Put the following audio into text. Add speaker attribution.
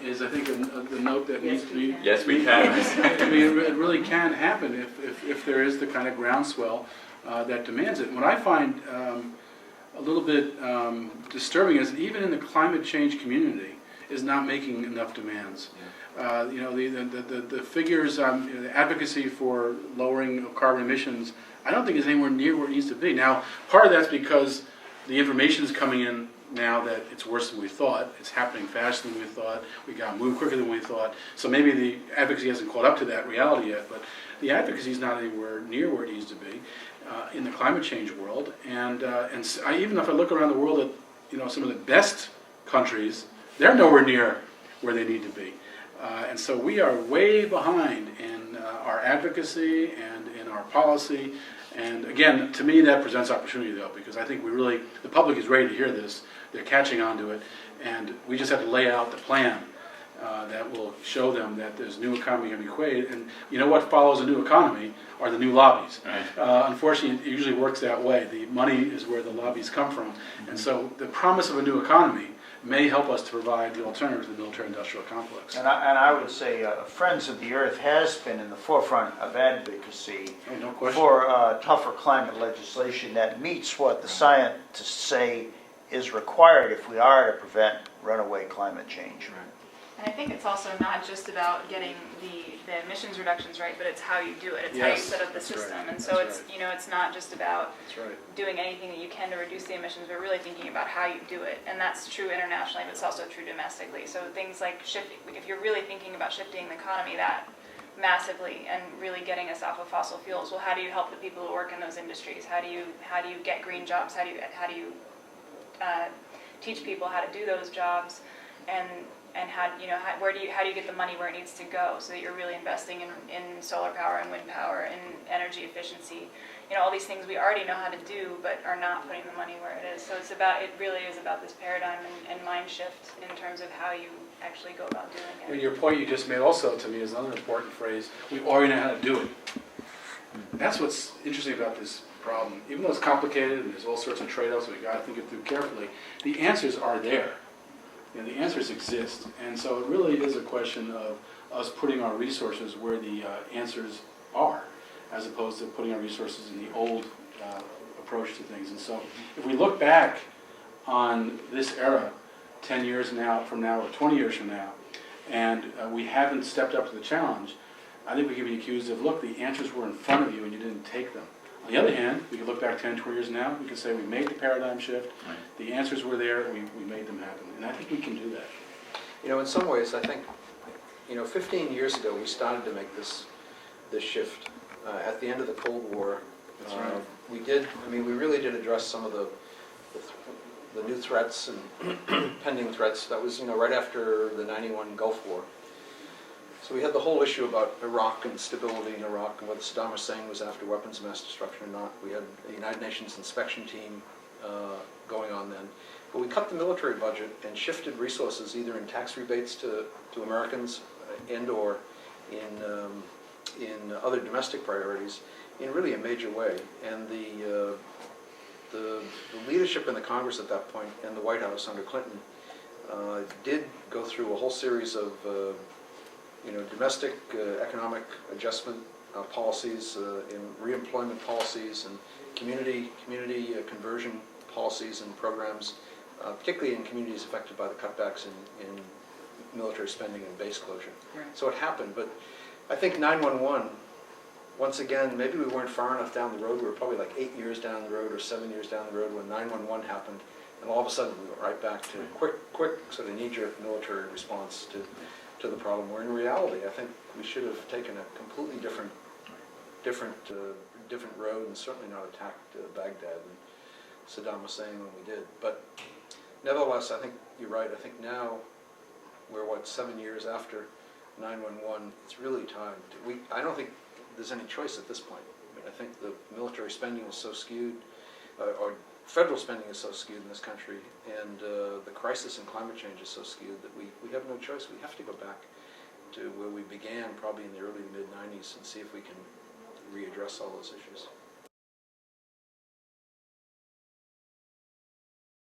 Speaker 1: Is I think the note that needs to be.
Speaker 2: Yes, we can.
Speaker 1: I mean, it really can happen if there is the kind of groundswell that demands it. And what I find a little bit disturbing is that even in the climate change community is not making enough demands. You know, the figures, the advocacy for lowering of carbon emissions, I don't think is anywhere near where it needs to be. Now, part of that's because the information is coming in now that it's worse than we thought. It's happening faster than we thought. We got moved quicker than we thought. So maybe the advocacy hasn't caught up to that reality yet, but the advocacy is not anywhere near where it needs to be in the climate change world. And even if I look around the world at some of the best countries, they're nowhere near where they need to be. And so we are way behind in our advocacy and in our policy. And again, to me, that presents opportunity, though, because I think the public is ready to hear this. They're catching on to it, and we just have to lay out the plan that will show them that there's new economy going to be created. And you know what follows a new economy are the new lobbies. Right. Unfortunately, it usually works that way. The money is where the lobbies come from. Mm-hmm. And so the promise of a new economy may help us to provide the alternative to the military-industrial complex.
Speaker 3: And I would say Friends of the Earth has been in the forefront of advocacy for tougher climate legislation that meets what the scientists say is required if we are to prevent runaway climate change.
Speaker 1: Right.
Speaker 4: And I think it's also not just about getting the emissions reductions right, but it's how you do it. It's
Speaker 1: yes,
Speaker 4: how you set up the system.
Speaker 1: Right.
Speaker 4: And so it's it's not just about doing anything that you can to reduce the emissions, but really thinking about how you do it. And that's true internationally, but it's also true domestically. So things like shifting, if you're really thinking about shifting the economy that massively and really getting us off of fossil fuels, well, how do you help the people who work in those industries? How do you get green jobs? How do you teach people how to do those jobs? And how do you get the money where it needs to go so that you're really investing in solar power and wind power and energy efficiency, all these things we already know how to do but are not putting the money where it is. So it really is about this paradigm and mind shift in terms of how you actually go about doing it.
Speaker 1: And your point you just made also to me is another important phrase. We already know how to do it. That's what's interesting about this problem. Even though it's complicated and there's all sorts of trade-offs we got to think it through carefully, the answers are there. The answers exist, and so it really is a question of us putting our resources where the answers are, as opposed to putting our resources in the old approach to things. And so if we look back on this era 10 years from now or 20 years from now, and we haven't stepped up to the challenge, I think we can be accused of, look, the answers were in front of you and you didn't take them. On the other hand, we can look back 10, 20 years now, we can say we made the paradigm shift, right. The answers were there, we made them happen. And I think we can do that.
Speaker 5: In some ways, I think, 15 years ago, we started to make this shift. At the end of the Cold War,
Speaker 1: that's right.
Speaker 5: We really did address some of the new threats and pending threats. That was, right after the '91 Gulf War. So we had the whole issue about Iraq and stability in Iraq and whether Saddam Hussein was after weapons of mass destruction or not. We had a United Nations inspection team going on then. But we cut the military budget and shifted resources either in tax rebates to Americans and or in other domestic priorities in really a major way. And the leadership in the Congress at that point and the White House under Clinton did go through a whole series of domestic economic adjustment policies, in reemployment policies, and community conversion policies and programs, particularly in communities affected by the cutbacks in military spending and base closure. Right. So it happened, but I think 911, once again, maybe we weren't far enough down the road. We were probably like 8 years down the road or 7 years down the road when 911 happened, and all of a sudden we went right back to quick sort of knee-jerk military response to the problem, where in reality I think we should have taken a completely different road and certainly not attacked Baghdad and Saddam Hussein when we did. But nevertheless, I think you're right. I think now we're 7 years after 911. It's really time to, I don't think there's any choice at this point. I think the military spending is so skewed, or federal spending is so skewed in this country, and the crisis in climate change is so skewed that we have no choice. We have to go back to where we began, probably in the early to mid-90s, and see if we can readdress all those issues.